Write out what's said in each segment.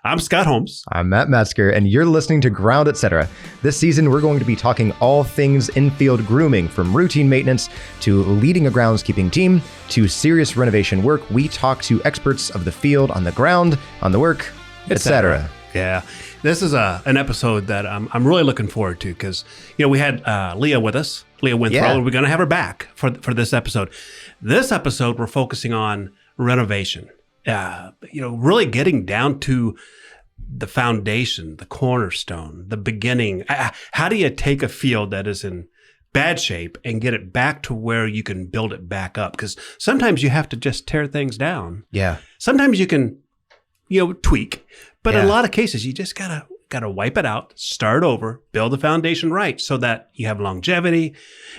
I'm Scott Holmes. I'm Matt Metzger, and you're listening to Ground Etc. This season, we're going to be talking all things infield grooming, from routine maintenance to leading a groundskeeping team to serious renovation work. We talk to experts of the field, on the ground, on the work, etc. Yeah, this is an episode that I'm really looking forward to because, we had Leah with us, Leah Withrow, and we're going to have her back for this episode. This episode, we're focusing on renovation. Really getting down to the foundation, the cornerstone, the beginning. How do you take a field that is in bad shape and get it back to where you can build it back up? Because sometimes you have to just tear things down. Yeah. Sometimes you can, tweak. But in a lot of cases, you just gotta wipe it out, start over, build the foundation right so that you have longevity.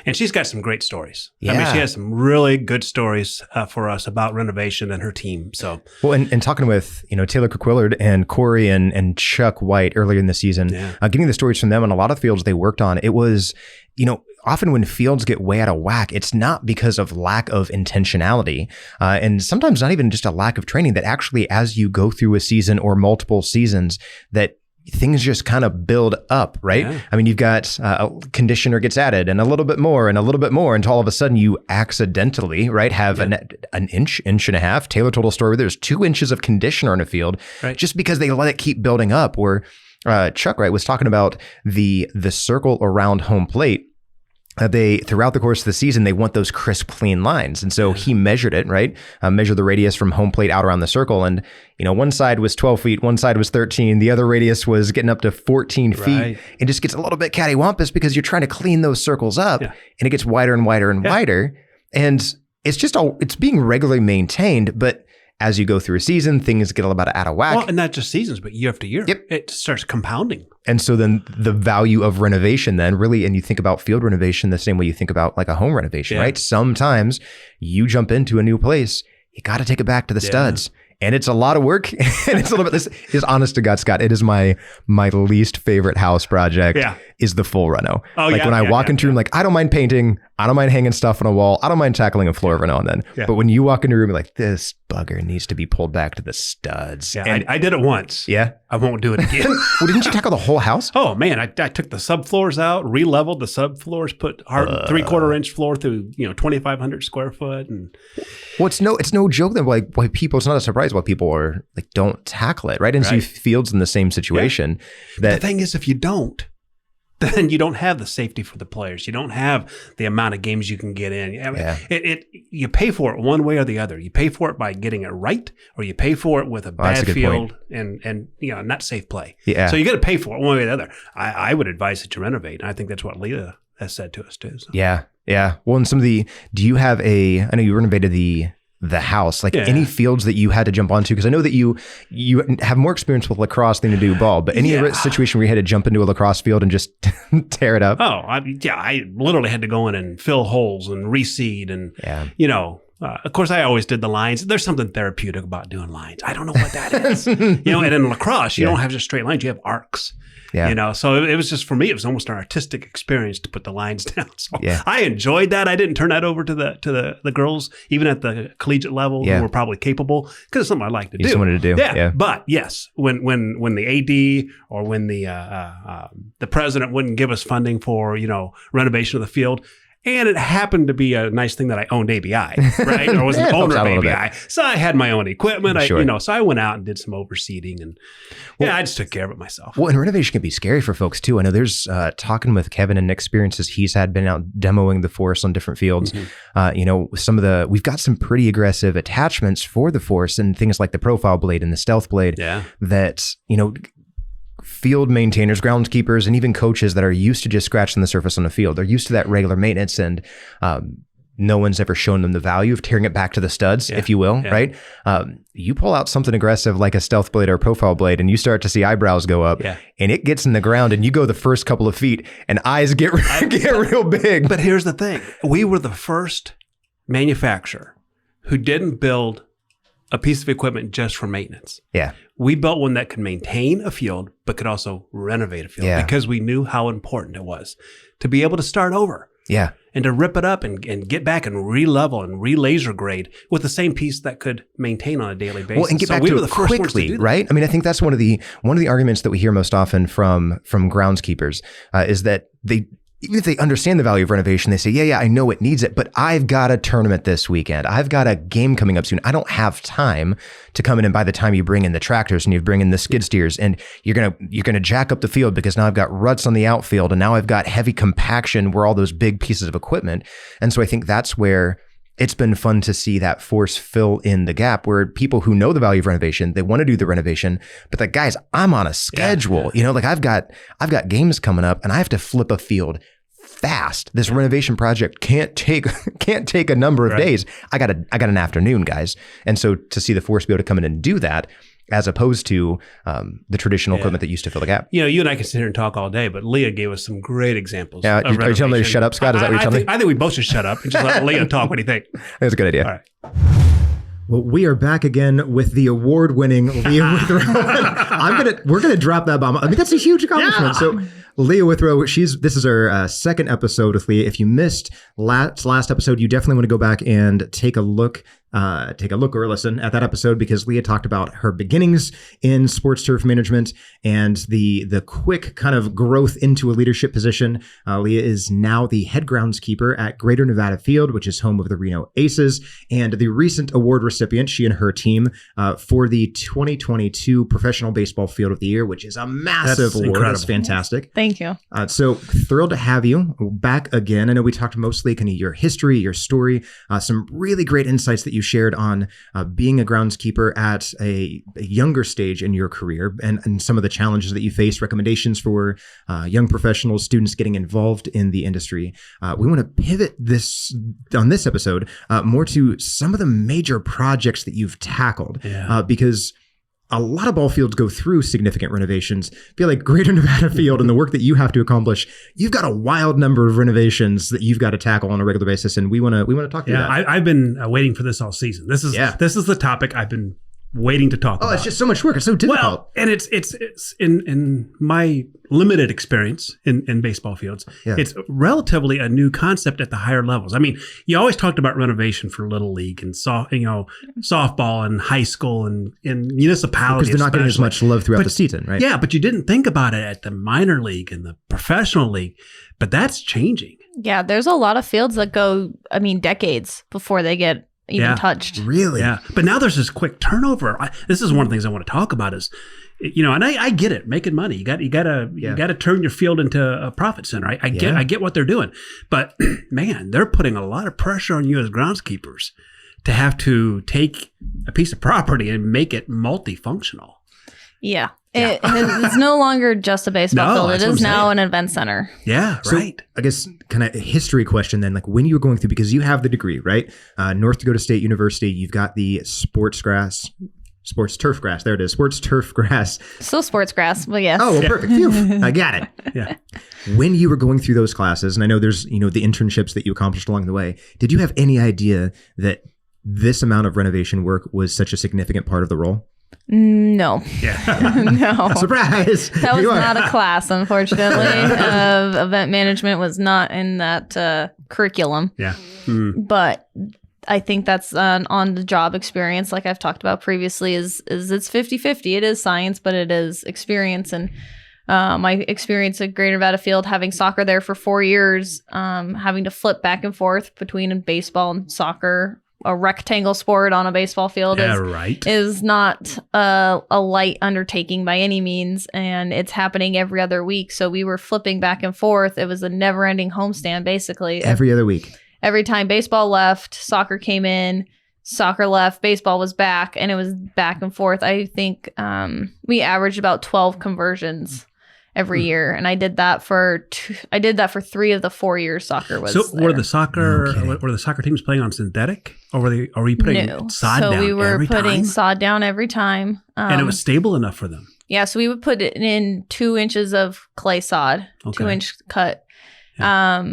And she's got some great stories. Yeah. I mean, she has some really good stories for us about renovation and her team. So, well, and talking with Taylor Cook-Willard and Corey and Chuck White earlier in the season, getting the stories from them on a lot of fields they worked on, it was often when fields get way out of whack, it's not because of lack of intentionality, and sometimes not even just a lack of training, that actually as you go through a season or multiple seasons, that things just kind of build up, right? Yeah. I mean, you've got a conditioner gets added and a little bit more and a little bit more until all of a sudden you accidentally, right, have an inch and a half. Taylor told a story where there's 2 inches of conditioner in a field, right, just because they let it keep building up. Or Chuck, right, was talking about the circle around home plate. They, throughout the course of the season, they want those crisp, clean lines. And so he measured it, right? Measured the radius from home plate out around the circle. And, one side was 12 feet, one side was 13. The other radius was getting up to 14 feet. It just gets a little bit cattywampus because you're trying to clean those circles up, and it gets wider and wider and wider. And it's just it's being regularly maintained. But as you go through a season, things get a little bit out of whack. Well, and not just seasons, but year after year. Yep. It starts compounding. And so then the value of renovation then really, and you think about field renovation the same way you think about like a home renovation, right? Sometimes you jump into a new place, you got to take it back to the studs. And it's a lot of work. And it's a little bit, this is honest to God, Scott, it is my least favorite house project is the full reno. When I walk into a room, like, I don't mind painting, I don't mind hanging stuff on a wall, I don't mind tackling a floor every now and then. Yeah. But when you walk into a room, you're like, this bugger needs to be pulled back to the studs. Yeah, and I did it once. Yeah. I won't do it again. Well, didn't you tackle the whole house? Oh man, I took the subfloors out, re-leveled the subfloors, put 3/4 inch floor through 2,500 square foot, and well, it's no joke that why people, it's not a surprise why people are like don't tackle it, right? And so fields in the same situation. The thing is, if you don't, then you don't have the safety for the players. You don't have the amount of games you can get in. I mean, you pay for it one way or the other. You pay for it by getting it right, or you pay for it with a bad field and not safe play. Yeah. So you got to pay for it one way or the other. I would advise that you renovate. And I think that's what Leah has said to us too. So. Yeah. Yeah. Well, and do you have I know you renovated the house, like any fields that you had to jump onto? Because I know that you have more experience with lacrosse than you do ball, but any situation where you had to jump into a lacrosse field and just tear it up? Oh, I literally had to go in and fill holes and reseed and, of course, I always did the lines. There's something therapeutic about doing lines. I don't know what that is. And in lacrosse, you don't have just straight lines. You have arcs. Yeah. So it was just, for me, it was almost an artistic experience to put the lines down. So I enjoyed that. I didn't turn that over to the girls, even at the collegiate level, who were probably capable, because it's something I like to do. You just wanted to do. Yeah. But yes, when the AD or when the president wouldn't give us funding for, renovation of the field, and it happened to be a nice thing that I owned ABI, right? Or was an owner of ABI. So I had my own equipment. So I went out and did some overseeding, and I just took care of it myself. Well, and renovation can be scary for folks too. I know there's talking with Kevin and experiences he's had, been out demoing the Force on different fields. Mm-hmm. We've got some pretty aggressive attachments for the Force and things like the profile blade and the stealth blade that, field maintainers, groundskeepers, and even coaches that are used to just scratching the surface on the field. They're used to that regular maintenance, and no one's ever shown them the value of tearing it back to the studs, if you will, right? You pull out something aggressive like a stealth blade or a profile blade, and you start to see eyebrows go up, and it gets in the ground, and you go the first couple of feet, and eyes get real big. But here's the thing. We were the first manufacturer who didn't build a piece of equipment just for maintenance. Yeah. We built one that could maintain a field, but could also renovate a field because we knew how important it was to be able to start over. Yeah. And to rip it up and get back and re-level and re-laser grade with the same piece that could maintain on a daily basis. Well, and get back to it quickly, right? I mean, I think that's one of the arguments that we hear most often from groundskeepers is that even if they understand the value of renovation, they say, yeah, I know it needs it, but I've got a tournament this weekend. I've got a game coming up soon. I don't have time to come in, and by the time you bring in the tractors and you bring in the skid steers and you're gonna jack up the field because now I've got ruts on the outfield and now I've got heavy compaction where all those big pieces of equipment. And so I think that's where it's been fun to see that Force fill in the gap where people who know the value of renovation, they want to do the renovation, but like, guys, I'm on a schedule. Yeah. Like I've got games coming up and I have to flip a field fast. This renovation project can't take a number of days. I got an afternoon, guys. And so to see the Force be able to come in and do that, as opposed to the traditional equipment that used to fill the gap. You and I can sit here and talk all day, but Leah gave us some great examples. Yeah, are you telling me to shut up, Scott? Is that what you're telling me? I think we both should shut up and just let Leah talk. What do you think? That's a good idea. All right. Well, we are back again with the award-winning Leah Withrow. We're gonna drop that bomb. I mean, that's a huge accomplishment. Yeah. So, Leah Withrow, this is our second episode with Leah. If you missed last episode, you definitely want to go back and take a look or listen at that episode because Leah talked about her beginnings in sports turf management and the quick kind of growth into a leadership position. Leah is now the head groundskeeper at Greater Nevada Field, which is home of the Reno Aces, and the recent award recipient, she and her team, for the 2022 Professional Baseball Field of the Year, which is a massive award. Incredible. That's fantastic. Thank you. So thrilled to have you back again. I know we talked mostly kind of your history, your story, some really great insights that you shared on being a groundskeeper at a younger stage in your career and some of the challenges that you face, recommendations for young professionals, students getting involved in the industry. We want to pivot on this episode more to some of the major projects that you've tackled because a lot of ball fields go through significant renovations. I feel like Greater Nevada Field and the work that you have to accomplish, you've got a wild number of renovations that you've got to tackle on a regular basis, and we want to talk to you about. I've been waiting for this all season. This is the topic I've been waiting to talk about. Oh, it's just so much work. It's so difficult. Well, and it's in my limited experience in baseball fields, it's relatively a new concept at the higher levels. I mean, you always talked about renovation for little league and softball and high school and in municipalities. Because they're not getting as much love throughout the season, right? Yeah, but you didn't think about it at the minor league and the professional league. But that's changing. Yeah, there's a lot of fields that go, decades before they get even touched. Really? Yeah. But now there's this quick turnover. This is one of the things I want to talk about is, and I get it, making money. You got to turn your field into a profit center. I get what they're doing. But man, they're putting a lot of pressure on you as groundskeepers to have to take a piece of property and make it multifunctional. Yeah. It's no longer just a baseball field. It is now an event center. Yeah, so, right. I guess kind of a history question then, like when you were going through, because you have the degree, right? North Dakota State University, you've got the sports turf grass. There it is. Sports turf grass. Still sports grass, but yes. Oh, well, perfect. Phew. I got it. Yeah. When you were going through those classes, and I know there's, the internships that you accomplished along the way, did you have any idea that this amount of renovation work was such a significant part of the role? No. Yeah. No. Surprise. That was not a class, unfortunately. Event management was not in that curriculum. Yeah. But I think that's an on-the-job experience, like I've talked about previously, is it's 50-50. It is science, but it is experience. And my experience at Greater Nevada Field, having soccer there for 4 years, having to flip back and forth between baseball and soccer, a rectangle sport on a baseball field is not a light undertaking by any means, and it's happening every other week. So we were flipping back and forth. It was a never-ending homestand, basically. Every other week. Every time baseball left, soccer came in. Soccer left, baseball was back, and it was back and forth. I think we averaged about 12 conversions every year, and I did that for 3 of the 4 years soccer was. So there. were the soccer teams playing on synthetic, or were you putting sod down? So we were putting sod down every time, and it was stable enough for them. Yeah, so we would put it in 2 inches of clay sod, 2-inch cut. Yeah.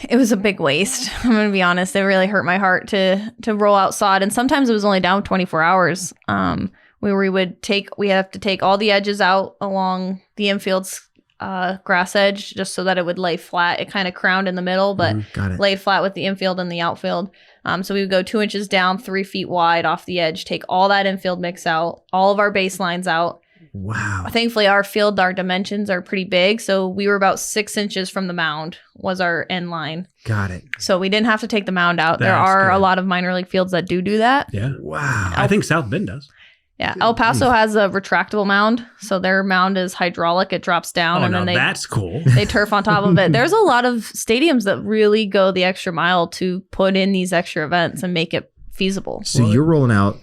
It was a big waste. I'm going to be honest. It really hurt my heart to roll out sod, and sometimes it was only down 24 hours. We have to take all the edges out along the infield grass edge just so that it would lay flat. It kind of crowned in the middle, but laid flat with the infield and the outfield. So we would go 2 inches down, 3 feet wide off the edge, take all that infield mix out, all of our baselines out. Wow. Thankfully, our dimensions are pretty big. So we were about 6 inches from the mound was our end line. Got it. So we didn't have to take the mound out. There are a lot of minor league fields that do that. Yeah. Wow. I think South Bend does. Yeah. El Paso has a retractable mound. So their mound is hydraulic. It drops down. And then that's cool. They turf on top of it. There's a lot of stadiums that really go the extra mile to put in these extra events and make it feasible. So you're rolling out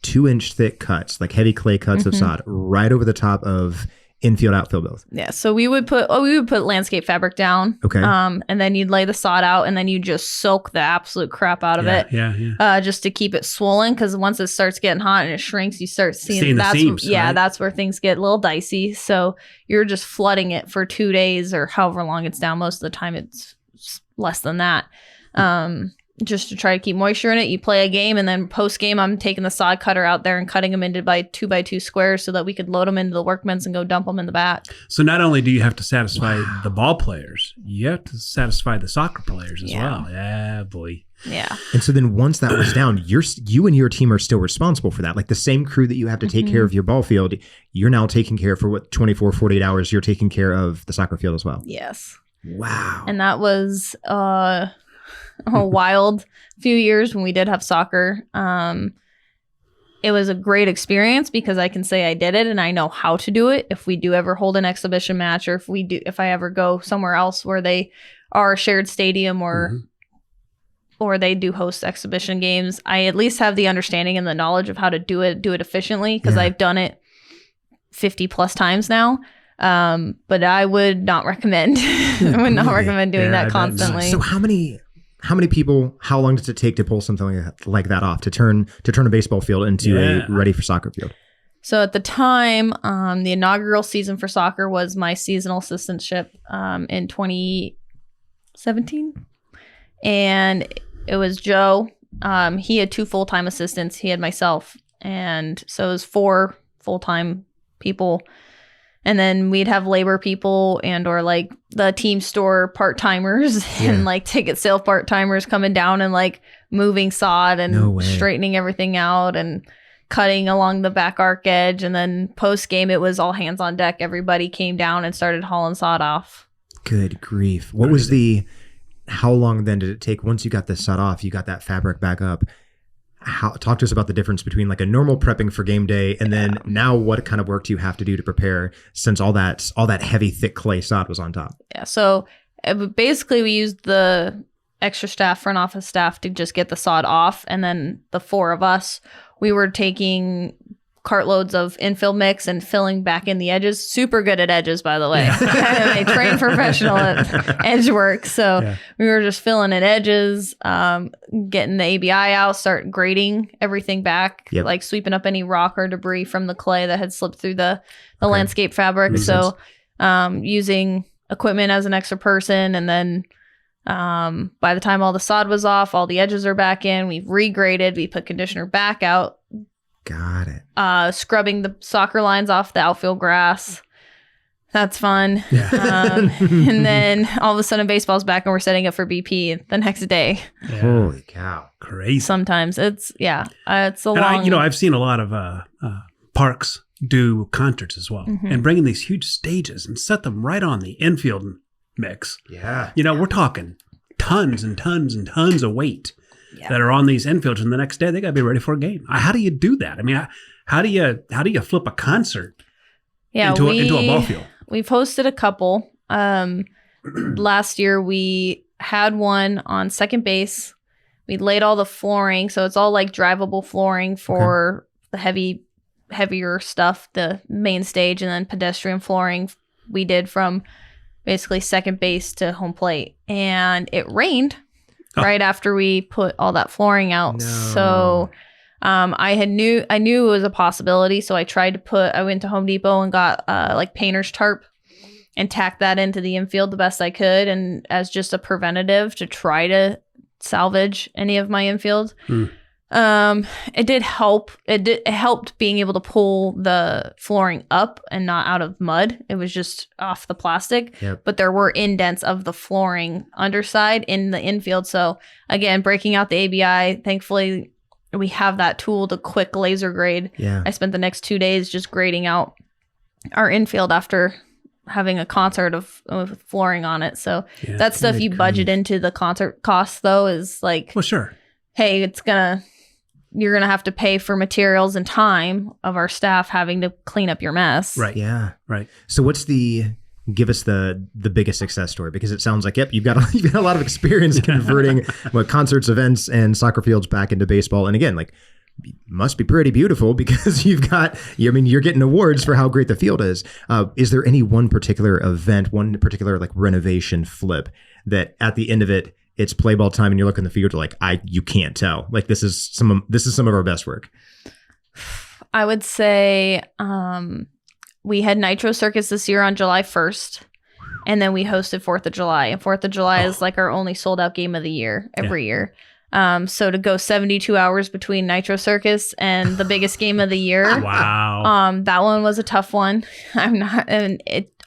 2-inch thick cuts, like heavy clay cuts of sod, right over the top of infield, outfield both. Yeah. So we would put landscape fabric down. Okay. And then you'd lay the sod out, and then you just soak the absolute crap out of it. Yeah. Just to keep it swollen, because once it starts getting hot and it shrinks, you start seeing the seams, right? That's where things get a little dicey. So you're just flooding it for 2 days or however long it's down. Most of the time it's less than that. Just to try to keep moisture in it. You play a game, and then post game, I'm taking the sod cutter out there and cutting them into 2x2 squares so that we could load them into the workmen's and go dump them in the back. So not only do you have to satisfy the ball players, you have to satisfy the soccer players as well. Yeah, boy. Yeah. And so then once that was down, you and your team are still responsible for that. Like the same crew that you have to take care of your ball field, you're now taking care for 24, 48 hours, you're taking care of the soccer field as well. Yes. Wow. And that was a wild few years when we did have soccer. It was a great experience because I can say I did it and I know how to do it. If we do ever hold an exhibition match, or if I ever go somewhere else where they are a shared stadium or they do host exhibition games, I at least have the understanding and the knowledge of how to do it efficiently, because I've done it 50 plus times now. But I would not recommend doing that constantly. So how many people, how long does it take to pull something like that off, to turn a baseball field into a ready for soccer field? So at the time, the inaugural season for soccer was my seasonal assistantship in 2017. And it was Joe. He had 2 full-time assistants. He had myself. And so it was 4 full-time people. And then we'd have labor people and or like the team store part-timers and like ticket sale part-timers coming down and like moving sod and straightening everything out and cutting along the back arc edge. And then post-game, it was all hands on deck. Everybody came down and started hauling sod off. Good grief. How long then did it take once you got the sod off, you got that fabric back up? Talk to us about the difference between like a normal prepping for game day and then now what kind of work do you have to do to prepare, since all that heavy thick clay sod was on top? Yeah, so basically we used the extra staff, front office staff, to just get the sod off, and then the 4 of us, we were taking cartloads of infill mix and filling back in the edges. Super good at edges, by the way. I'm a trained professional at edge work. So we were just filling in edges, getting the ABI out, start grading everything back, like sweeping up any rock or debris from the clay that had slipped through the landscape fabric. Makes sense. Using equipment as an extra person. And then by the time all the sod was off, all the edges are back in, we've regraded, we put conditioner back out. Got it. Scrubbing the soccer lines off the outfield grass. That's fun. Yeah. And then all of a sudden baseball's back and we're setting up for BP the next day. Yeah. Holy cow. Crazy. Sometimes it's a long... I've seen a lot of parks do concerts as well, and bringing these huge stages and set them right on the infield mix. Yeah. We're talking tons and tons and tons of weight that are on these infields, and the next day they got to be ready for a game. How do you do that? I mean, how do you flip a concert into a ball field? We've hosted a couple. Last year we had one on second base. We laid all the flooring, so it's all like drivable flooring for the heavier stuff, the main stage, and then pedestrian flooring we did from basically second base to home plate. And it rained right after we put all that flooring out. No. So I knew it was a possibility. So I went to Home Depot and got like painter's tarp and tacked that into the infield the best I could, and as just a preventative to try to salvage any of my infield. It did help. It helped being able to pull the flooring up and not out of mud. It was just off the plastic. Yep. But there were indents of the flooring underside in the infield. So again, breaking out the ABI, thankfully we have that tool to quick laser grade. Yeah. I spent the next 2 days just grading out our infield after having a concert of flooring on it. So that stuff you budget into the concert costs though is like, well, sure. Hey, you're going to have to pay for materials and time of our staff having to clean up your mess. Right. Yeah. Right. So give us the biggest success story, because it sounds like, yep, you've got a lot of experience converting concerts, events, and soccer fields back into baseball. And again, like, must be pretty beautiful because you're getting awards for how great the field is. Is there any one particular event, one particular like renovation flip that at the end of it, it's play ball time and you look in the field, you're like, you can't tell. Like this is some of our best work. I would say we had Nitro Circus this year on July 1st, and then we hosted 4th of July. And 4th of July is like our only sold out game of the year every year. So to go 72 hours between Nitro Circus and the biggest game of the year. Wow. That one was a tough one.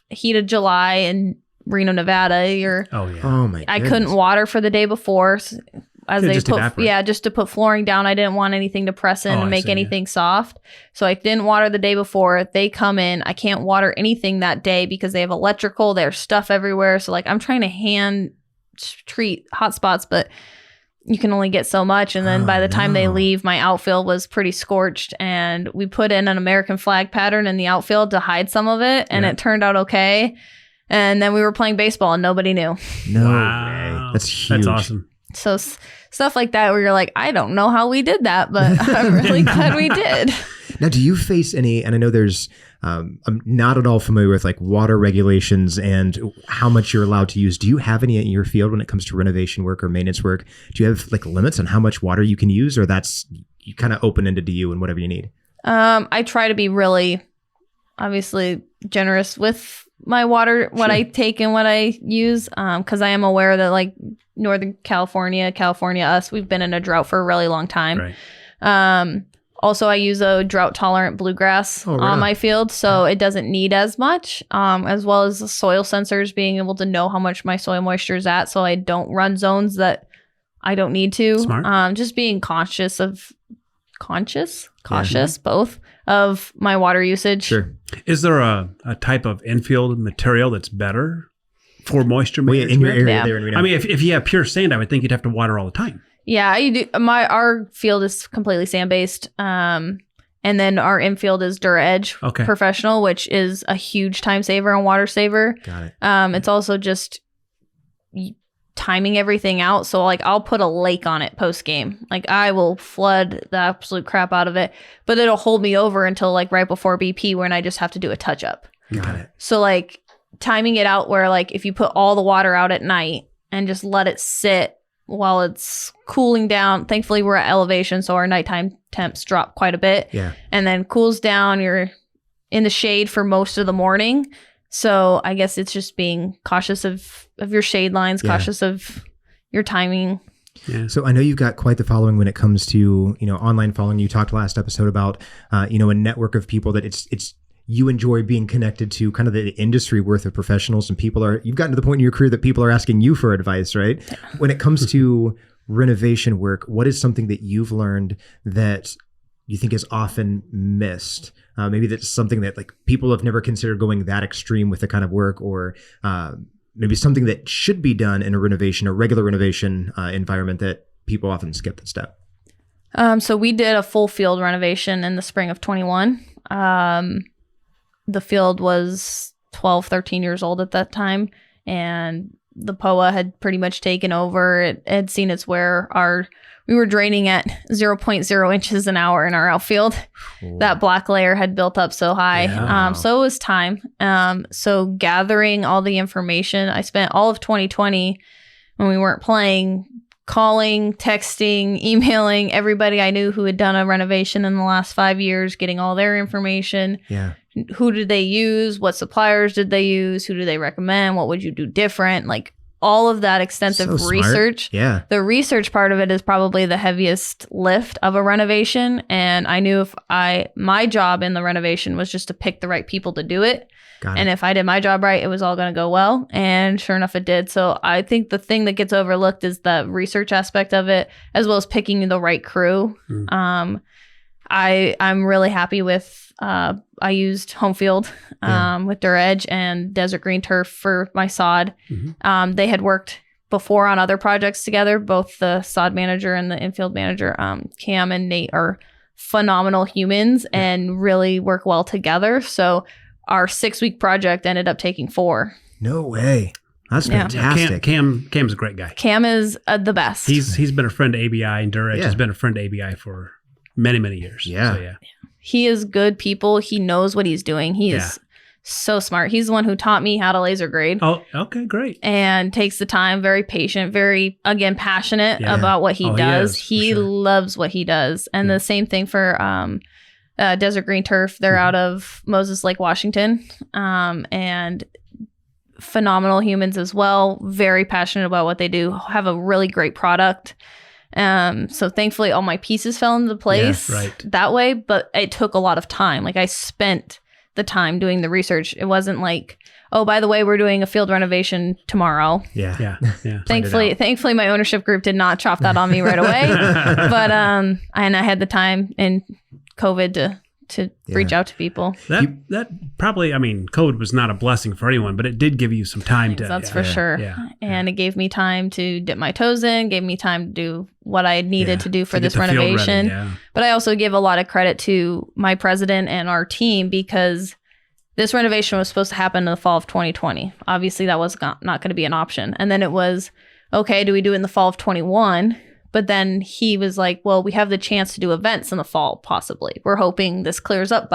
Heat of July in Reno, Nevada. Oh my! I couldn't water for the day before, just to put flooring down. I didn't want anything to press in and make anything soft, so I didn't water the day before. They come in, I can't water anything that day because they have electrical. There's stuff everywhere, so like I'm trying to hand treat hot spots, but you can only get so much. And then by the time they leave, my outfield was pretty scorched, and we put in an American flag pattern in the outfield to hide some of it, and it turned out okay. And then we were playing baseball and nobody knew. No way. That's huge. That's awesome. So stuff like that where you're like, I don't know how we did that, but I'm really glad we did. Now, do you face any, and I know there's, I'm not at all familiar with like water regulations and how much you're allowed to use. Do you have any in your field when it comes to renovation work or maintenance work? Do you have like limits on how much water you can use, or that's you kind of open-ended to you and whatever you need? I try to be really, obviously, generous with my water, what I take and what I use, because I am aware that like Northern California, us, we've been in a drought for a really long time. Right. Also, I use a drought tolerant bluegrass on my field, so it doesn't need as much, as well as the soil sensors, being able to know how much my soil moisture is at, so I don't run zones that I don't need to. Smart. Just being cautious, both of my water usage. Sure. Is there a type of infield material that's better for moisture management? In your area there in Reno. I mean, if you have pure sand, I would think you'd have to water all the time. Yeah, you do. Our field is completely sand based, and then our infield is Dura Edge Professional, which is a huge time saver and water saver. Got it. It's also just timing everything out. So like I'll put a lake on it post game. Like I will flood the absolute crap out of it, but it'll hold me over until like right before BP when I just have to do a touch up. Got it. So like timing it out where like if you put all the water out at night and just let it sit while it's cooling down. Thankfully we're at elevation, so our nighttime temps drop quite a bit. Yeah. And then cools down. You're in the shade for most of the morning. So I guess it's just being cautious of your shade lines, cautious of your timing. Yeah. So I know you've got quite the following when it comes to, online following. You talked last episode about, a network of people that it's you enjoy being connected to, kind of the industry worth of professionals, and you've gotten to the point in your career that people are asking you for advice, right? When it comes to renovation work, what is something that you've learned that you think is often missed? Maybe that's something that like people have never considered going that extreme with the kind of work, or maybe something that should be done in a regular renovation environment that people often skip that step. So we did a full field renovation in the spring of 21. The field was 12, 13 years old at that time, and the POA had pretty much taken over. It had seen its wear. We were draining at 0.0 inches an hour in our outfield. Ooh. That black layer had built up so high. Yeah. So it was time. So gathering all the information, I spent all of 2020 when we weren't playing, calling, texting, emailing everybody I knew who had done a renovation in the last 5 years, getting all their information. Yeah. Who did they use? What suppliers did they use? Who do they recommend? What would you do different? Like all of that extensive So smart. research. Yeah. The research part of it is probably the heaviest lift of a renovation. And I knew my job in the renovation was just to pick the right people to do it. Got And it. if I did my job right, it was all going to go well. And sure enough, it did. So I think the thing that gets overlooked is the research aspect of it, as well as picking the right crew. I'm really happy with, I used Home Field with their Edge and Desert Green Turf for my sod. They had worked before on other projects together. Both the sod manager and the infield manager, Cam and Nate, are phenomenal humans and really work well together. So our 6-week project ended up taking 4. No way. That's fantastic. Cam's a great guy. Cam is the best. He's been a friend to ABI, and Durage has been a friend to ABI for many, many years. Yeah. So, He is good people. He knows what he's doing. He is so smart. He's the one who taught me how to laser grade. Oh, okay, great. And takes the time, very patient, very, again, passionate about what he does. He loves what he does. And the same thing for Desert Green Turf. They're out of Moses Lake, Washington. And phenomenal humans as well. Very passionate about what they do. Have a really great product. So thankfully all my pieces fell into place that way, but it took a lot of time. Like, I spent the time doing the research. It wasn't like, oh, by the way, we're doing a field renovation tomorrow. Yeah. Thankfully my ownership group did not chop that on me right away. But and I had the time in COVID to reach out to people. That probably, I mean, COVID was not a blessing for anyone, but it did give you some time to. That's for sure. Yeah. And it gave me time to dip my toes in, gave me time to do what I needed to do for this renovation. But I also give a lot of credit to my president and our team, because this renovation was supposed to happen in the fall of 2020. Obviously, that was not going to be an option. And then it was, okay, do we do it in the fall of 21? But then he was like, well, we have the chance to do events in the fall, possibly. We're hoping this clears up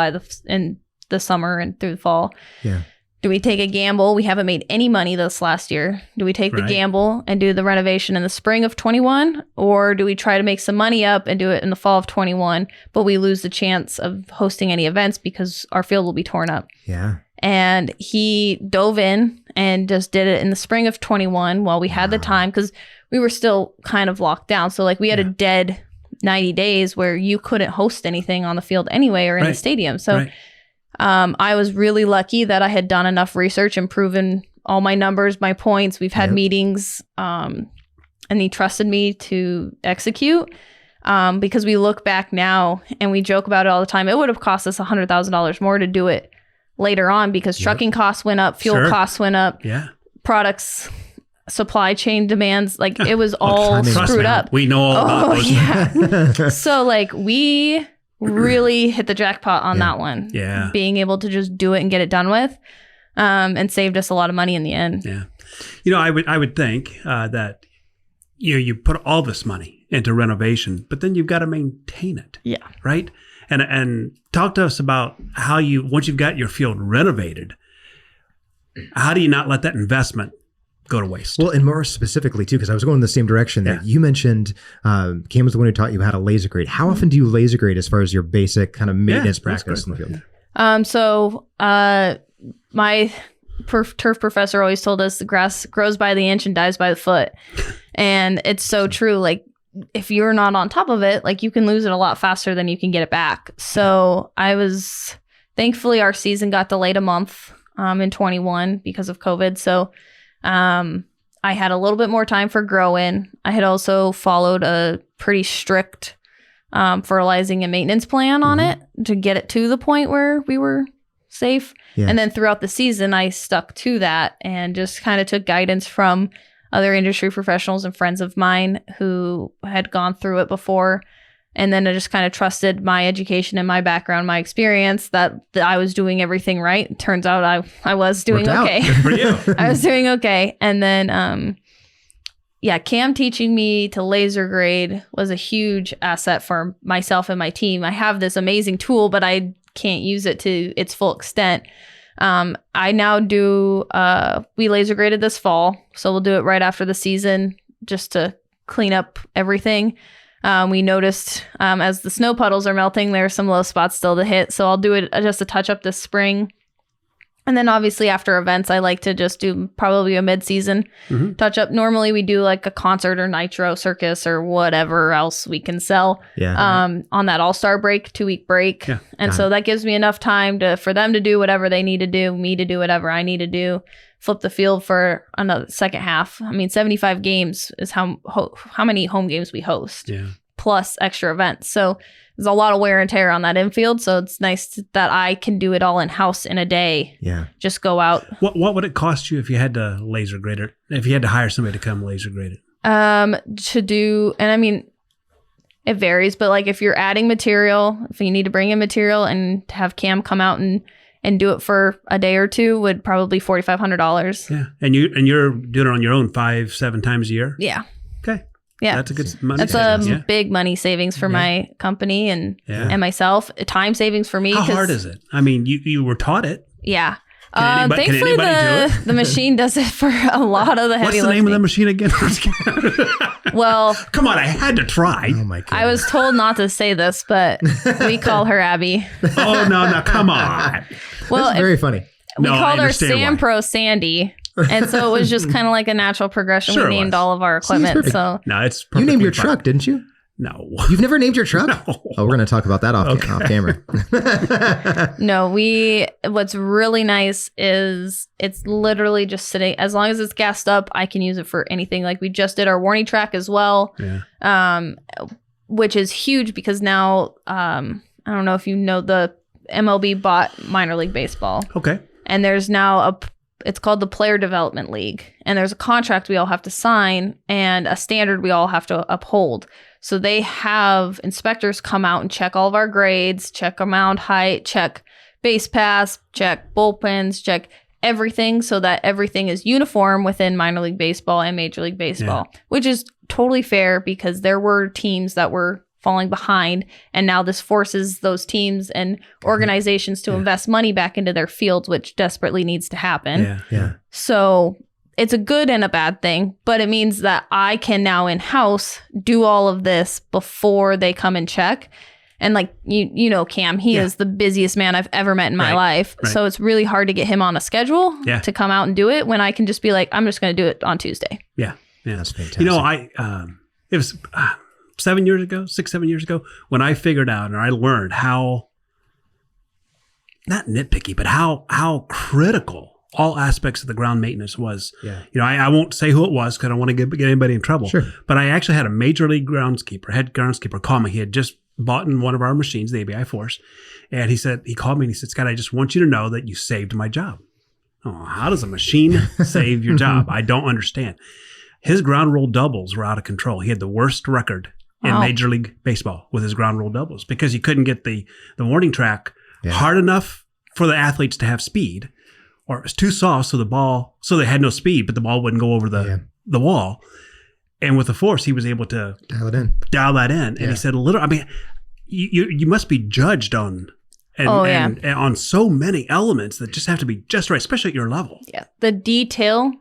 in the summer and through the fall. Yeah. Do we take a gamble? We haven't made any money this last year. Do we take the gamble and do the renovation in the spring of 21? Or do we try to make some money up and do it in the fall of 21, but we lose the chance of hosting any events because our field will be torn up? Yeah. And he dove in and just did it in the spring of 21 while we had the time, because we were still kind of locked down. So like we had a dead 90 days where you couldn't host anything on the field anyway or in the stadium. So I was really lucky that I had done enough research and proven all my numbers, my points. We've had meetings and he trusted me to execute because we look back now and we joke about it all the time. It would have cost us $100,000 more to do it later on because trucking costs went up, fuel costs went up, products, supply chain demands, like it was all screwed up. We know all about those. Yeah. So like we really hit the jackpot on that one. Yeah. Being able to just do it and get it done with, and saved us a lot of money in the end. Yeah. You know, I would think that you put all this money into renovation, but then you've got to maintain it. Yeah. Right. And talk to us about how once you've got your field renovated, how do you not let that investment go to waste? Well, and more specifically too, because I was going in the same direction there. You mentioned Cam was the one who taught you how to laser grade. How often do you laser grade as far as your basic kind of maintenance practice in the field? So my turf professor always told us the grass grows by the inch and dies by the foot. And it's so true. Like if you're not on top of it, like you can lose it a lot faster than you can get it back. So thankfully our season got delayed a month in 21 because of COVID. So I had a little bit more time for growing. I had also followed a pretty strict fertilizing and maintenance plan on it to get it to the point where we were safe. Yeah. And then throughout the season, I stuck to that and just kind of took guidance from other industry professionals and friends of mine who had gone through it before. And then I just kind of trusted my education and my background, my experience that I was doing everything right. Turns out I was doing okay. Good for you. I was doing okay. And then, Cam teaching me to laser grade was a huge asset for myself and my team. I have this amazing tool, but I can't use it to its full extent. I now do, we laser graded this fall. So we'll do it right after the season just to clean up everything. We noticed as the snow puddles are melting, there are some low spots still to hit. So I'll do it just a touch up this spring. And then obviously after events, I like to just do probably a mid-season touch up. Normally we do like a concert or nitro circus or whatever else we can sell on that all-star break, 2-week break. Yeah. And so that gives me enough time for them to do whatever they need to do, me to do whatever I need to do, flip the field for another second half. I mean, 75 games is how many home games we host, plus extra events. So there's a lot of wear and tear on that infield. So it's nice that I can do it all in-house in a day. Yeah. Just go out. What would it cost you if you had to laser grade it? If you had to hire somebody to come laser grade it? To do, and I mean, it varies, but like if you're adding material, if you need to bring in material and have Cam come out and do it for a day or two would probably $4,500. Yeah. And you're doing it on your own 5-7 times a year? Yeah. Okay. Yeah. That's a good money savings. That's a big money savings for my company and myself. Time savings for me. How hard is it? I mean, you were taught it. Yeah. Thankfully, the machine does it for a lot of the heavy lifting. What's the name of the machine again? Well, come on, I had to try. Oh my God. I was told not to say this, but we call her Abby. Oh, no, come on. Well, this is very funny. We called her Sam Pro Sandy. And so it was just kind of like a natural progression. We named all of our equipment. So no, it's you named your truck, didn't you? No. You've never named your truck? No. Oh, we're going to talk about that off camera. No, what's really nice is it's literally just sitting, as long as it's gassed up, I can use it for anything. Like we just did our warning track as well, which is huge because now, I don't know if you know, the MLB bought minor league baseball. Okay. And there's now it's called the Player Development League. And there's a contract we all have to sign and a standard we all have to uphold. So they have inspectors come out and check all of our grades, check our mound height, check base paths, check bullpens, check everything so that everything is uniform within minor league baseball and major league baseball, which is totally fair because there were teams that were falling behind. And now this forces those teams and organizations to invest money back into their fields, which desperately needs to happen. Yeah. So it's a good and a bad thing, but it means that I can now in-house do all of this before they come and check. And like, you know, Cam, he is the busiest man I've ever met in my life. Right. So it's really hard to get him on a schedule to come out and do it when I can just be like, I'm just going to do it on Tuesday. Yeah. That's fantastic. You know, it was 7 years ago, 6-7 years ago, when I figured out and I learned how, not nitpicky, but how critical all aspects of the ground maintenance was. Yeah. You know, I won't say who it was because I don't want to get anybody in trouble. Sure. But I actually had a major league head groundskeeper call me. He had just bought in one of our machines, the ABI Force. And he called me and he said, Scott, I just want you to know that you saved my job. Oh, how does a machine save your job? I don't understand. His ground roll doubles were out of control. He had the worst record in Major League Baseball with his ground roll doubles because he couldn't get the warning track hard enough for the athletes to have speed, or it was too soft so they had no speed, but the ball wouldn't go over the wall. And with the Force, he was able to dial that in. And he said, you must be judged on and on so many elements that just have to be just right, especially at your level. Yeah. The detail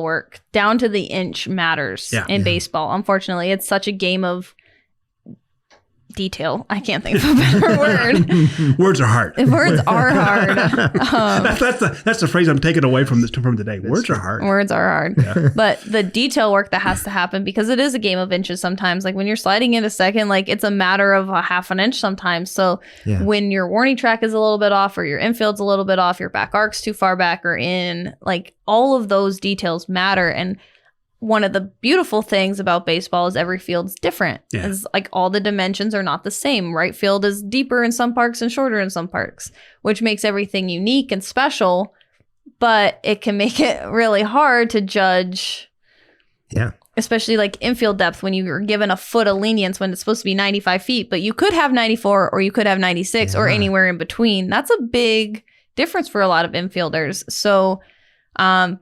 work down to the inch matters in baseball. Unfortunately, it's such a game of detail. I can't think of a better word. Words are hard. Words are hard. That's the phrase I'm taking away from today. Words are hard. Words are hard. Yeah. But the detail work that has to happen, because it is a game of inches sometimes. Like when you're sliding in a second, like it's a matter of a half an inch sometimes. So when your warning track is a little bit off, or your infield's a little bit off, your back arc's too far back or in, like all of those details matter. And one of the beautiful things about baseball is every field's different. Yeah. It's like all the dimensions are not the same. Right field is deeper in some parks and shorter in some parks, which makes everything unique and special, but it can make it really hard to judge. Yeah. Especially like infield depth when you're given a foot of lenience when it's supposed to be 95 feet, but you could have 94 or you could have 96 or anywhere in between. That's a big difference for a lot of infielders. So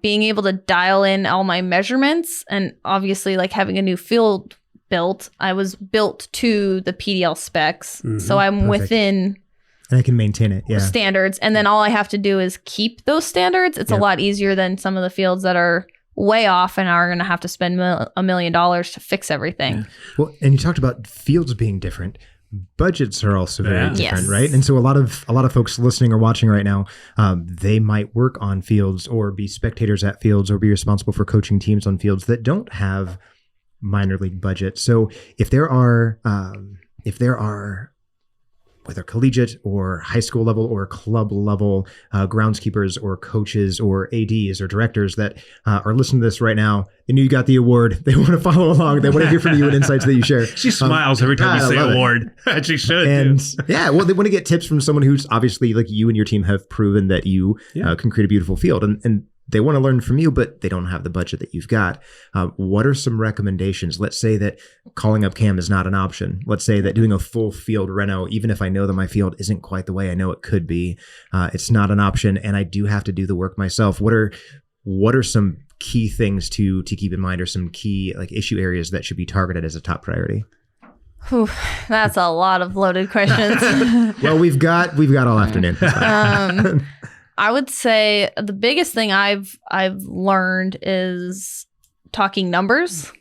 being able to dial in all my measurements, and obviously like having a new field built, I was built to the PDL specs. Mm-hmm. So I'm within and I can maintain it. Yeah. Standards. And then all I have to do is keep those standards. It's a lot easier than some of the fields that are way off and are going to have to spend $1 million to fix everything. Yeah. Well, and you talked about fields being different. budgets are also very different, Yes. right? And so a lot of folks listening or watching right now, they might work on fields or be spectators at fields or be responsible for coaching teams on fields that don't have minor league budget. So if there are whether collegiate or high school level or club level groundskeepers or coaches or ADs or directors that are listening to this right now, they knew you got the award. They want to follow along. They want to hear from you and insights that you share. She smiles every time you say award. She should. And yeah, well, they want to get tips from someone who's obviously like you and your team have proven that you can create a beautiful field. And they want to learn from you, but they don't have the budget that you've got. What are some recommendations? Let's say that calling up Cam is not an option. Let's say that doing a full field reno, even if I know that my field isn't quite the way I know it could be, it's not an option, and I do have to do the work myself. What are some key things to keep in mind, or some key like issue areas that should be targeted as a top priority? Whew, that's a lot of loaded questions. Well, we've got all afternoon. I would say the biggest thing I've learned is talking numbers.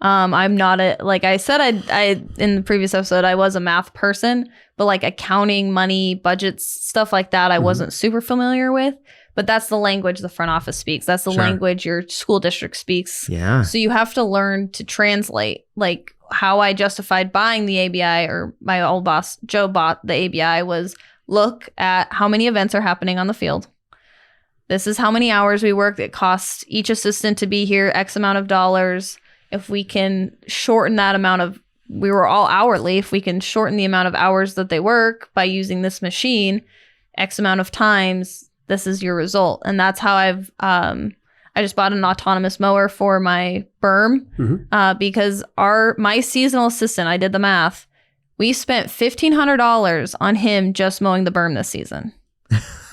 I'm not like I said, I in the previous episode, I was a math person, but like accounting, money, budgets, stuff like that, I wasn't super familiar with. But that's the language the front office speaks. That's the language your school district speaks. Yeah. So you have to learn to translate. Like how I justified buying the ABI, or my old boss, Joe, bought the ABI was, look at how many events are happening on the field. This is how many hours we work. It costs each assistant to be here X amount of dollars. If we can shorten that amount of, we were all hourly. If we can shorten the amount of hours that they work by using this machine, X amount of times, this is your result. And that's how I just bought an autonomous mower for my berm because my seasonal assistant, I did the math, we spent $1,500 on him just mowing the berm this season.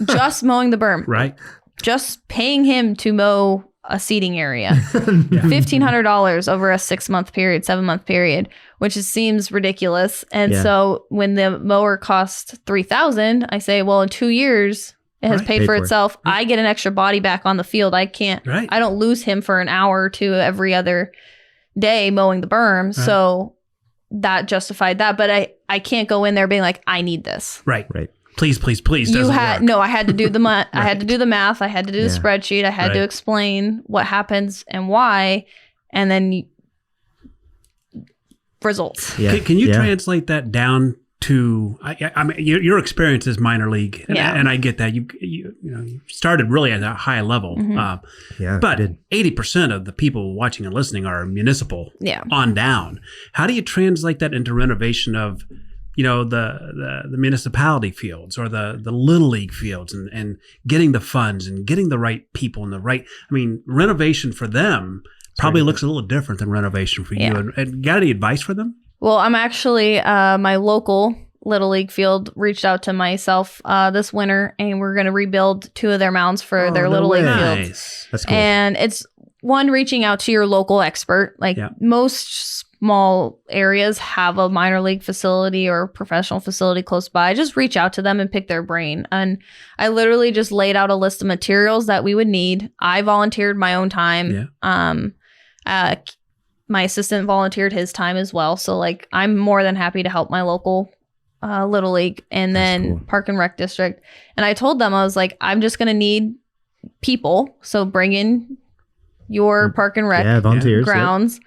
Just mowing the berm. Right. Just paying him to mow a seating area. $1,500 over a 7-month period, which seems ridiculous. And so when the mower costs $3,000, I say, well, in 2 years, it has paid for itself. I get an extra body back on the field. I don't lose him for an hour or two every other day mowing the berm. Right. So that justified that, but I can't go in there being like, I need this. Right. Please. I had to do the math. I had to do the math. I had to do the spreadsheet. I had to explain what happens and why, and then results. Yeah. Can you translate that down to? I mean, your experience is minor league, and I get that. You started really at a high level. But 80% of the people watching and listening are municipal on down. How do you translate that into renovation of, the municipality fields or the little league fields, and getting the funds and getting the right people and renovation for them probably looks a little different than renovation for you. And got any advice for them? Well, I'm actually, my local little league field reached out to myself this winter, and we're going to rebuild 2 of their mounds for their little league fields. That's cool. And it's reaching out to your local expert. Like most small areas have a minor league facility or professional facility close by. Just reach out to them and pick their brain. And I literally just laid out a list of materials that we would need. I volunteered my own time. My assistant volunteered his time as well. So I'm more than happy to help my local little league and then park and rec district. And I told them, I was like, I'm just going to need people. So bring in your park and rec volunteers, grounds.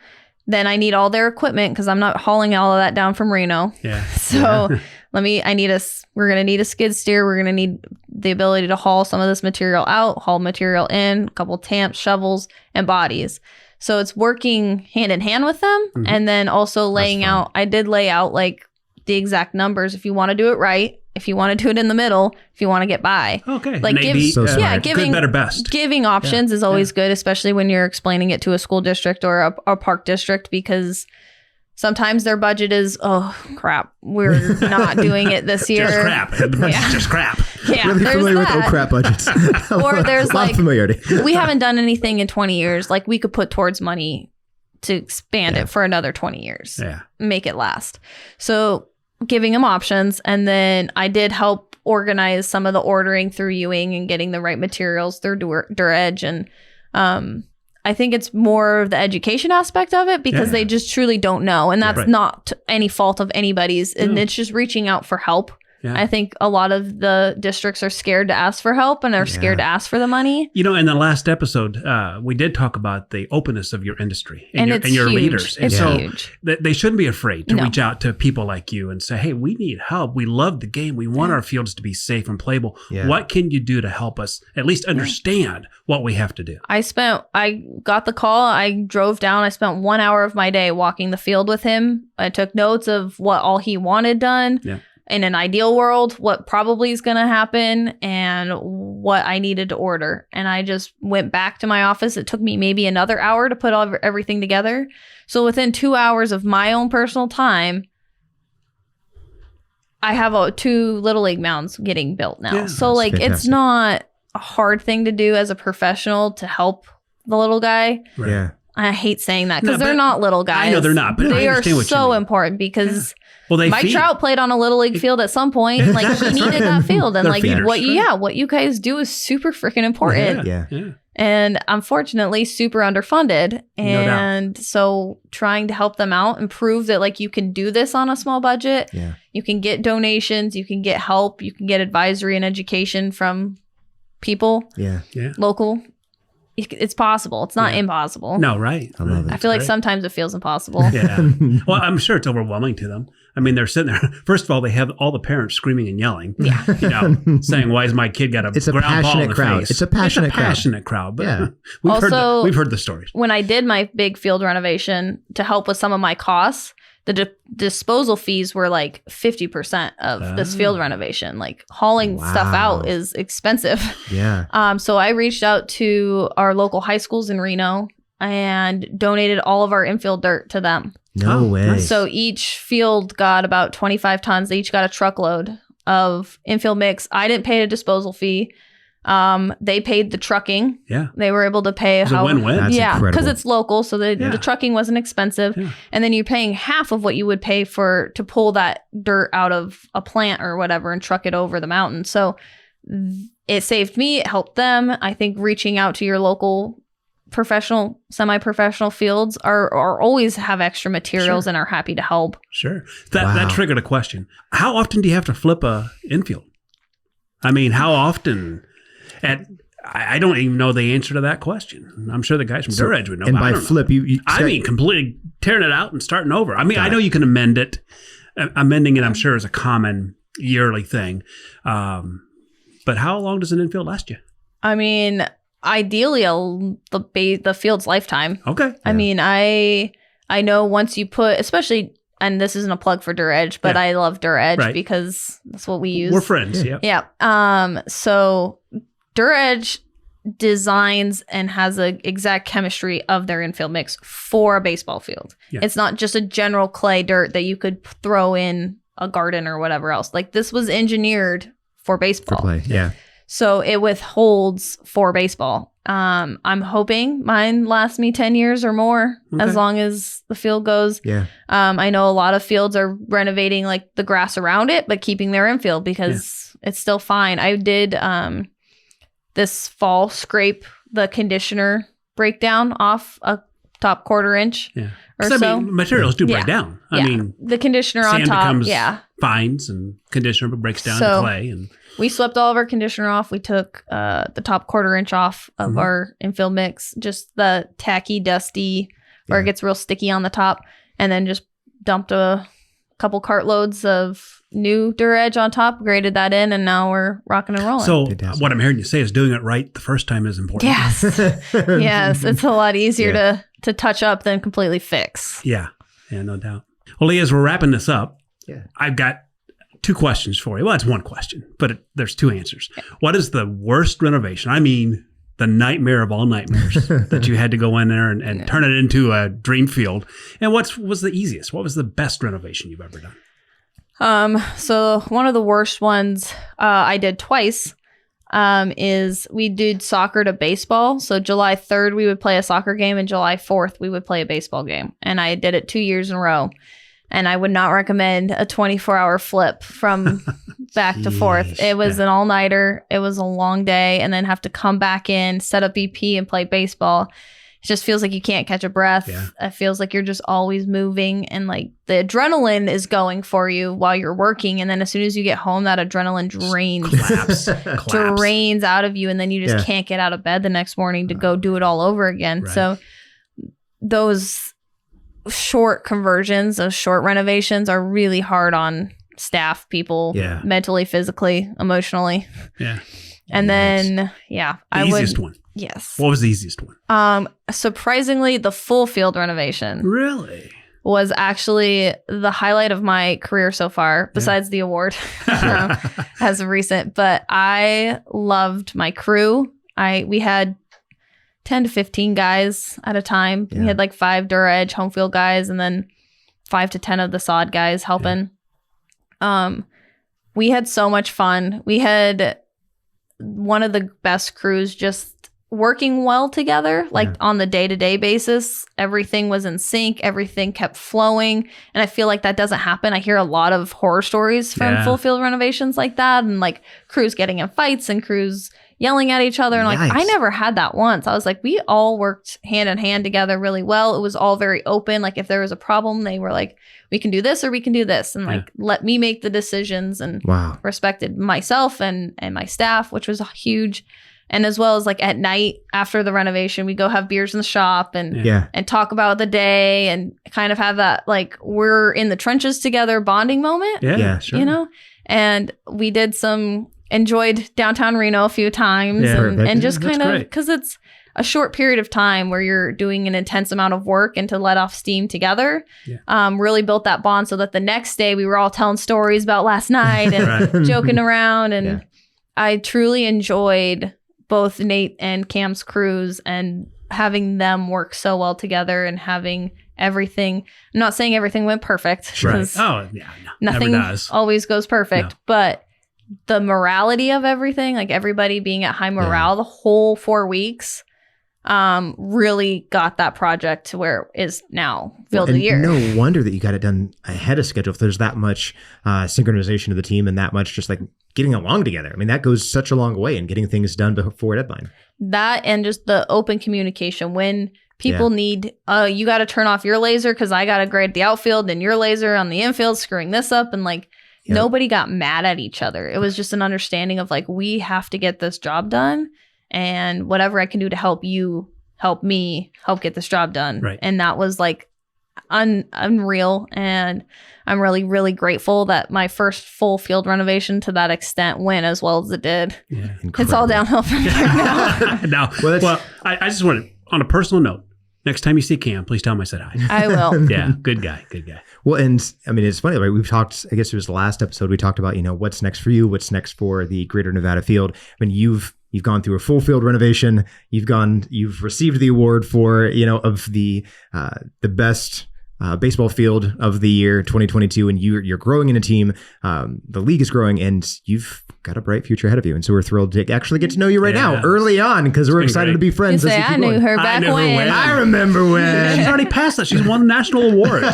Then I need all their equipment because I'm not hauling all of that down from Reno. So we're going to need a skid steer. We're going to need the ability to haul some of this material out, haul material in, a couple tamps, shovels, and bodies. So it's working hand in hand with them. And then also laying out, I did lay out the exact numbers. If you want to do it right, if you want to do it in the middle, if you want to get by. Okay. Giving good, better, best. Giving options is always good, especially when you're explaining it to a school district or a park district, because sometimes their budget is, oh crap, we're not doing it this year. Just crap. Just crap. Yeah, really familiar with crap budgets. Or there's familiarity. We haven't done anything in 20 years. We could put towards money to expand it for another 20 years. Make it last. So giving them options. And then I did help organize some of the ordering through Ewing and getting the right materials through Edge. And I I think it's more the education aspect of it because they just truly don't know. And that's not any fault of anybody's. And it's just reaching out for help. Yeah. I think a lot of the districts are scared to ask for help and are scared to ask for the money. You know, in the last episode, we did talk about the openness of your industry and your huge. leaders. And it's so huge. They shouldn't be afraid to reach out to people like you and say, hey, we need help. We love the game. We want our fields to be safe and playable. Yeah. What can you do to help us at least understand what we have to do? I got the call. I drove down. I spent 1 hour of my day walking the field with him. I took notes of what all he wanted done. Yeah. In an ideal world, what probably is going to happen and what I needed to order. And I just went back to my office. It took me maybe another hour to put everything together. So within 2 hours of my own personal time, I have 2 Little League mounds getting built now. Yeah, so like, fantastic. It's not a hard thing to do as a professional to help the little guy. Right. Yeah. I hate saying that because they're not little guys. I know they're not, but they I understand are what so you mean. important because Well, Mike Trout played on a Little League field at some point. Like he needed that field. And like feeders, what you guys do is super freaking important. Yeah. And unfortunately, super underfunded. And so trying to help them out and prove that like you can do this on a small budget. Yeah. You can get donations, you can get help, you can get advisory and education from people. Yeah. Local. It's possible. It's not impossible. No, right. I love it. I feel like sometimes it feels impossible. Yeah. Well, I'm sure it's overwhelming to them. I mean, they're sitting there. First of all, they have all the parents screaming and yelling. Yeah. You know, saying, "Why is my kid got a ground ball in the crowd? face?" It's a passionate crowd. But yeah. we've heard the stories. When I did my big field renovation to help with some of my costs, the disposal fees were like 50% of this field renovation. Like hauling stuff out is expensive. Yeah. So I reached out to our local high schools in Reno and donated all of our infield dirt to them. No way. Nice. So each field got about 25 tons. They each got a truckload of infield mix. I didn't pay a disposal fee. They paid the trucking. Yeah. They were able to pay a win-win. That's incredible. Because it's local, so the trucking wasn't expensive. Yeah. And then you're paying half of what you would pay to pull that dirt out of a plant or whatever and truck it over the mountain. So it saved me, it helped them. I think reaching out to your local professional, semi-professional fields are always have extra materials and are happy to help. Sure. That triggered a question. How often do you have to flip a infield? I mean, how often? I don't even know the answer to that question. I'm sure the guys from Dirt Edge would know. And by flip, I mean, completely tearing it out and starting over. I mean, I know you can amend it. Amending it, I'm sure, is a common yearly thing. But how long does an infield last you? I mean, ideally, the field's lifetime. Okay. I mean, I know once you put, especially, and this isn't a plug for Dirt Edge, but I love Dirt Edge because that's what we use. We're friends. Yeah. So Dirt Edge designs and has an exact chemistry of their infield mix for a baseball field. Yeah. It's not just a general clay dirt that you could throw in a garden or whatever else. Like this was engineered for baseball. For play, yeah. So it withholds for baseball. I'm hoping mine lasts me 10 years or more as long as the field goes. Yeah. I know a lot of fields are renovating like the grass around it, but keeping their infield because it's still fine. I did this fall scrape the conditioner breakdown off a top 1/4 inch. Yeah. Or so. I mean, materials do break down. I mean, the conditioner on top becomes fines and conditioner breaks down to clay. And we swept all of our conditioner off. We took the top 1/4 inch off of our infield mix, just the tacky, dusty, where it gets real sticky on the top, and then just dumped a couple cartloads of new Dirt Edge on top, graded that in, and now we're rocking and rolling. So what I'm hearing you say is doing it right the first time is important. Yes. Yes. It's a lot easier to touch up than completely fix. Yeah. Yeah, no doubt. Well, Leah, as we're wrapping this up, I've got 2 questions for you. Well, it's 1 question, but there's 2 answers. Okay. What is the worst renovation? I mean, the nightmare of all nightmares that you had to go in there and turn it into a dream field. And what was the easiest? What was the best renovation you've ever done? So one of the worst ones I did twice is we did soccer to baseball. So July 3rd, we would play a soccer game, and July 4th, we would play a baseball game. And I did it 2 years in a row. And I would not recommend a 24-hour flip from back to forth. It was an all-nighter. It was a long day, and then have to come back in, set up BP, and play baseball. just feels like you can't catch a breath. Yeah. It feels like you're just always moving, and like the adrenaline is going for you while you're working. And then as soon as you get home, that adrenaline drains out of you. And then you just can't get out of bed the next morning to go do it all over again. Right. So those short conversions, those short renovations are really hard on staff, people, mentally, physically, emotionally. Yeah. And then, the easiest one. Yes. What was the easiest one? Surprisingly, the full field renovation. Really? Was actually the highlight of my career so far, besides the award as of recent. But I loved my crew. We had 10 to 15 guys at a time. We had like 5 Dura Edge home field guys and then 5 to 10 of the sod guys helping. We had so much fun. We had one of the best crews, just working well together, like on the day-to-day basis. Everything was in sync. Everything kept flowing. And I feel like that doesn't happen. I hear a lot of horror stories from full field renovations like that, and like crews getting in fights and crews yelling at each other. And like, I never had that once. I was like, we all worked hand in hand together really well. It was all very open. Like if there was a problem, they were like, we can do this or we can do this. And like, let me make the decisions, and respected myself and my staff, which was huge. And as well as like at night after the renovation, we go have beers in the shop and talk about the day and kind of have that like we're in the trenches together bonding moment. Yeah, sure. You know? And we did enjoyed downtown Reno a few times and just kind of, because it's a short period of time where you're doing an intense amount of work, and to let off steam together really built that bond, so that the next day we were all telling stories about last night and joking around. And I truly enjoyed both Nate and Cam's crews and having them work so well together and having everything. I'm not saying everything went perfect. Right. Oh, yeah. No, nothing always goes perfect, but the morality of everything, like everybody being at high morale the whole 4 weeks, really got that project to where it is now Field of the Year. No wonder that you got it done ahead of schedule if there's that much synchronization of the team and that much just like getting along together. I mean, that goes such a long way in getting things done before deadline. That and just the open communication when people need, you got to turn off your laser because I got to grade the outfield, and your laser on the infield screwing this up. And like, nobody got mad at each other. It was just an understanding of like, we have to get this job done, and whatever I can do to help you, help me, help get this job done. Right. And that was like unreal. And I'm really, really grateful that my first full field renovation to that extent went as well as it did. Yeah. It's all downhill from there now. No. Well, I just want to, on a personal note, next time you see Cam, please tell him I said hi. I will. Yeah, good guy. Well, and I mean, it's funny, right? We've talked, I guess it was the last episode, we talked about, what's next for you, what's next for the Greater Nevada field. I mean, you've gone through a full field renovation. You've received the award for, of the best baseball field of the year 2022, and you're growing in a team. The league is growing, and you've got a bright future ahead of you. And so we're thrilled to actually get to know you right now, early on, because we're excited to be friends. I knew her back when. I remember when. She's already passed that. She's won national awards.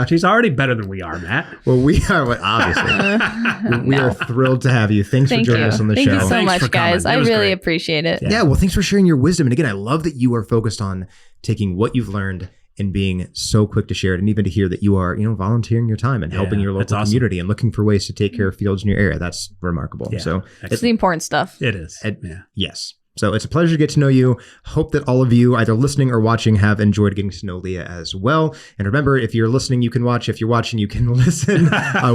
She's already better than we are, Matt. Well, we are, obviously. We are thrilled to have you. Thanks for joining us on the show. Thank you so much, guys. I really appreciate it. Yeah, well, thanks for sharing your wisdom. And again, I love that you are focused on taking what you've learned and being so quick to share it, and even to hear that you are, volunteering your time and helping your local community and looking for ways to take care of fields in your area. That's remarkable. Yeah, so it's the important stuff. It is. Yes. So it's a pleasure to get to know you. Hope that all of you either listening or watching have enjoyed getting to know Leah as well. And remember, if you're listening, you can watch. If you're watching, you can listen.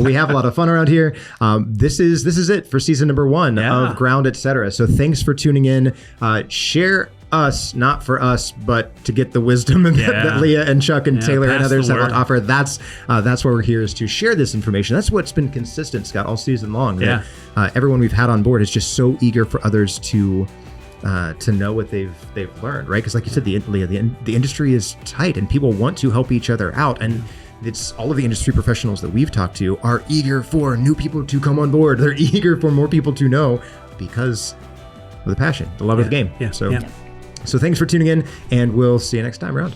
We have a lot of fun around here. This is it for season number 1 of Ground, Etc. So thanks for tuning in. Share us, not for us, but to get the wisdom that Leah and Chuck and Taylor and others have to offer. That's why we're here, is to share this information. That's what's been consistent, Scott, all season long. Yeah. Everyone we've had on board is just so eager for others to know what they've learned, right? Because like you said, the industry is tight and people want to help each other out. And it's all of the industry professionals that we've talked to are eager for new people to come on board. They're eager for more people to know because of the passion, the love of the game. Yeah. So thanks for tuning in, and we'll see you next time around.